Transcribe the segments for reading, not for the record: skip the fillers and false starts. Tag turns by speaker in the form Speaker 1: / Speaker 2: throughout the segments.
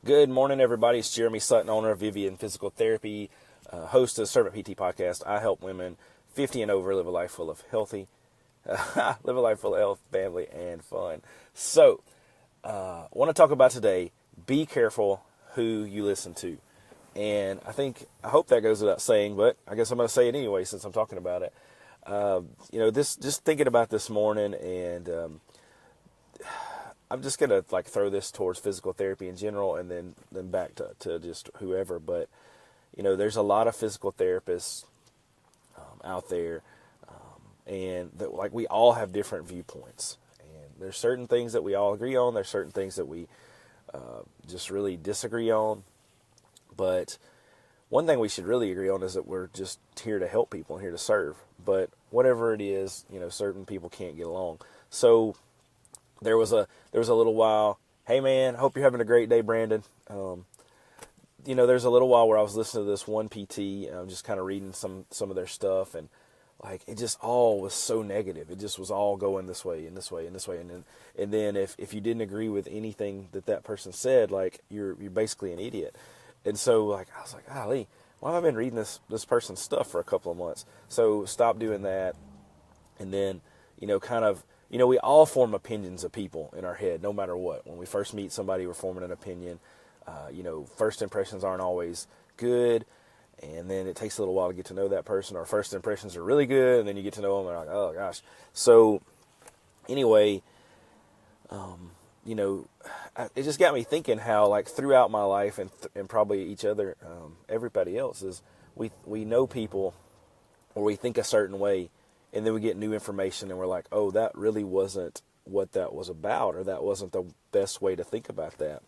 Speaker 1: Good morning, everybody. It's Jeremy Sutton, owner of Vivian Physical Therapy, host of the Servant PT podcast. I help women 50 and over live a life full of health, family, and fun. So, I want to talk about today, be careful who you listen to. And I hope that goes without saying, but I guess I'm going to say it anyway since I'm talking about it. Just thinking about this morning, and I'm just going to throw this towards physical therapy in general and then back to just whoever. But, there's a lot of physical therapists out there, and that we all have different viewpoints. And there's certain things that we all agree on. There's certain things that we just really disagree on. But one thing we should really agree on is that we're just here to help people and here to serve. But whatever it is, certain people can't get along. So there was a little while, hey man, hope you're having a great day, Brandon. There's a little while where I was listening to this one PT, just kind of reading some of their stuff, and it just all was so negative. It just was all going this way and this way and this way, and then if you didn't agree with anything that person said, you're basically an idiot. And so I was like, golly, why have I been reading this person's stuff for a couple of months? So stop doing that, and then we all form opinions of people in our head, no matter what. When we first meet somebody, we're forming an opinion. First impressions aren't always good, and then it takes a little while to get to know that person. Or first impressions are really good, and then you get to know them, and you're like, oh gosh. So anyway, it just got me thinking how throughout my life and probably each other, everybody else is we know people, or we think a certain way, and then we get new information and we're like, oh, that really wasn't what that was about, or that wasn't the best way to think about that.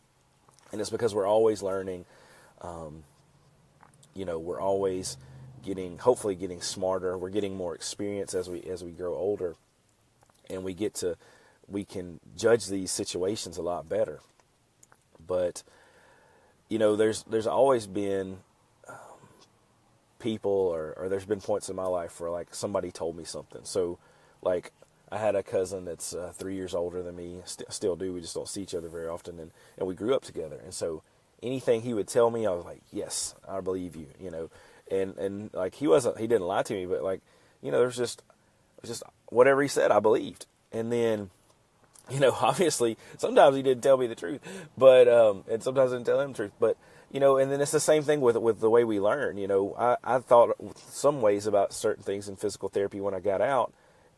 Speaker 1: And it's because we're always learning, we're always hopefully getting smarter. We're getting more experience as we grow older, and we can judge these situations a lot better. But, there's always been people, or there's been points in my life where somebody told me something. So I had a cousin that's 3 years older than me, still do. We just don't see each other very often, and we grew up together. And so anything he would tell me, I was like, yes, I believe you, and he didn't lie to me, but there's just whatever he said, I believed. And then, obviously sometimes he didn't tell me the truth, but, and sometimes I didn't tell him the truth, but, and then it's the same thing with the way we learn. I thought some ways about certain things in physical therapy when I got out,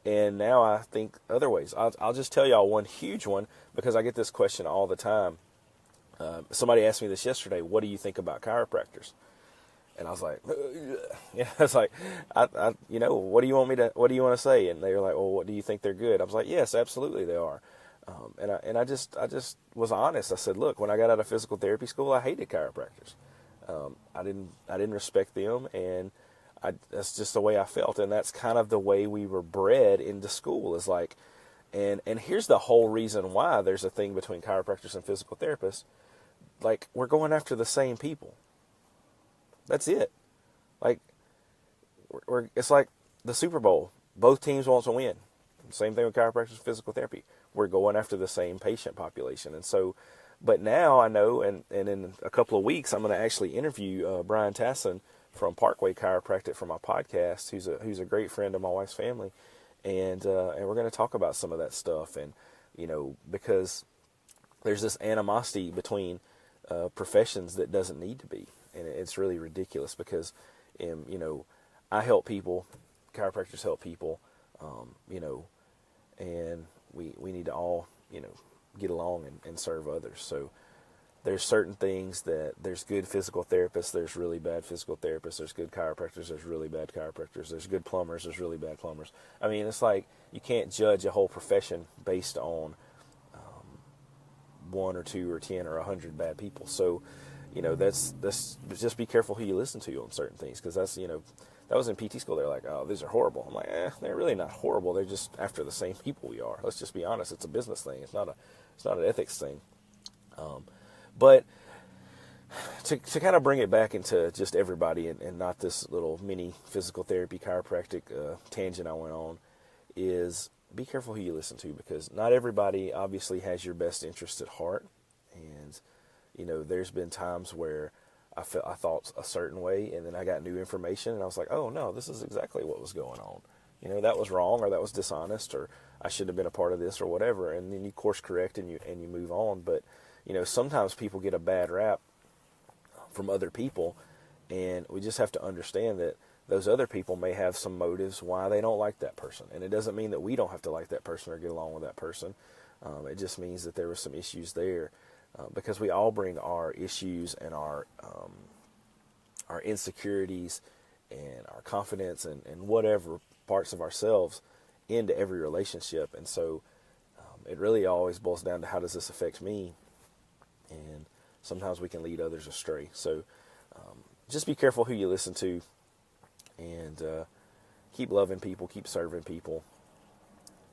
Speaker 1: and now I think other ways. I'll just tell y'all one huge one, because I get this question all the time. Somebody asked me this yesterday, what do you think about chiropractors? And I was like, it's like, what do you want to say? And they were like, well, what do you think they're good? I was like, yes, absolutely they are. And I just was honest. I said, look, when I got out of physical therapy school, I hated chiropractors. I didn't respect them, and that's just the way I felt. And that's kind of the way we were bred into school, is and here's the whole reason why there's a thing between chiropractors and physical therapists. We're going after the same people. That's it. It's like the Super Bowl. Both teams want to win. Same thing with chiropractors and physical therapy. We're going after the same patient population. And so, but now I know, and in a couple of weeks, I'm going to actually interview Brian Tassin from Parkway Chiropractic for my podcast, who's a great friend of my wife's family. And we're going to talk about some of that stuff. And, because there's this animosity between professions that doesn't need to be. And it's really ridiculous, because, I help people, chiropractors help people, and we need to all, get along and serve others. So there's certain things that there's good physical therapists, there's really bad physical therapists, there's good chiropractors, there's really bad chiropractors, there's good plumbers, there's really bad plumbers. I mean, it's you can't judge a whole profession based on 1 or 2 or 10 or 100 bad people. So, that's just be careful who you listen to on certain things, because that's, that was in PT school. They're like, oh, these are horrible. I'm like, they're really not horrible. They're just after the same people we are. Let's just be honest. It's a business thing. It's not an ethics thing. But to kind of bring it back into just everybody, and not this little mini physical therapy chiropractic tangent I went on, is be careful who you listen to, because not everybody obviously has your best interest at heart. And there's been times where I thought a certain way, and then I got new information, and I was like, oh no, this is exactly what was going on. That was wrong, or that was dishonest, or I shouldn't have been a part of this, or whatever. And then you course correct and you move on. But sometimes people get a bad rap from other people, and we just have to understand that those other people may have some motives why they don't like that person. And it doesn't mean that we don't have to like that person or get along with that person. It just means that there were some issues there, because we all bring our issues and our insecurities and our confidence and whatever parts of ourselves into every relationship. And so it really always boils down to, how does this affect me? And sometimes we can lead others astray. So just be careful who you listen to, and keep loving people, keep serving people.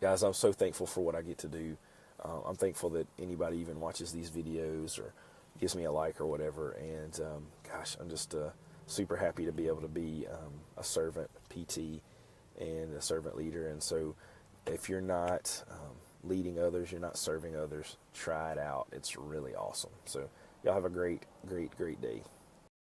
Speaker 1: Guys, I'm so thankful for what I get to do. I'm thankful that anybody even watches these videos or gives me a like or whatever. And gosh, I'm just super happy to be able to be a servant PT and a servant leader. And so if you're not leading others, you're not serving others, try it out. It's really awesome. So y'all have a great, great, great day.